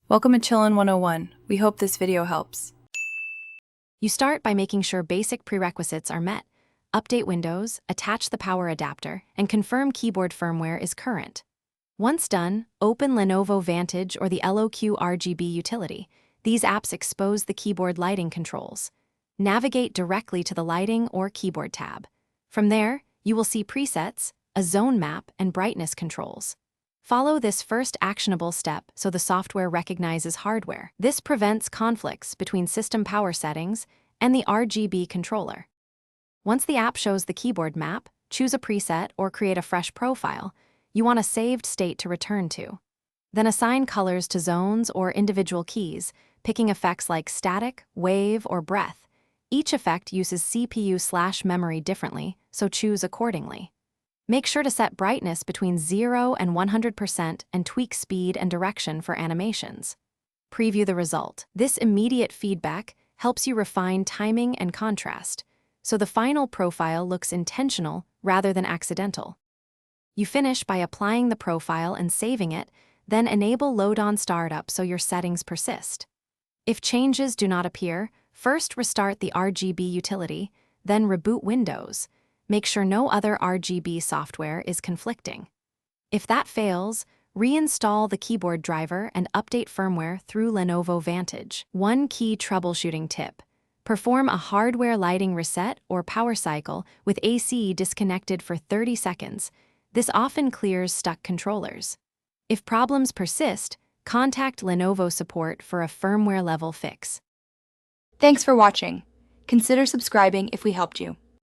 Welcome to Chillin' 101. We hope this video helps. You start by making sure basic prerequisites are met. Update Windows, attach the power adapter, and confirm keyboard firmware is current. Once done, open Lenovo Vantage or the LOQ RGB utility. These apps expose the keyboard lighting controls. Navigate directly to the lighting or keyboard tab. From there, you will see presets, a zone map, and brightness controls. Follow this first actionable step so the software recognizes hardware. This prevents conflicts between system power settings and the RGB controller. Once the app shows the keyboard map, choose a preset or create a fresh profile. You want a saved state to return to. Then assign colors to zones or individual keys, picking effects like static, wave, or breath. Each effect uses CPU/memory differently, so choose accordingly. Make sure to set brightness between 0 and 100% and tweak speed and direction for animations. Preview the result. This immediate feedback helps you refine timing and contrast, so the final profile looks intentional rather than accidental. You finish by applying the profile and saving it, then enable Load on Startup so your settings persist. If changes do not appear, first restart the RGB utility, then reboot Windows. Make sure no other RGB software is conflicting. If that fails, reinstall the keyboard driver and update firmware through Lenovo Vantage. One key troubleshooting tip: perform a hardware lighting reset or power cycle with AC disconnected for 30 seconds. This often clears stuck controllers. If problems persist, contact Lenovo support for a firmware level fix. Thanks for watching. Consider subscribing if we helped you.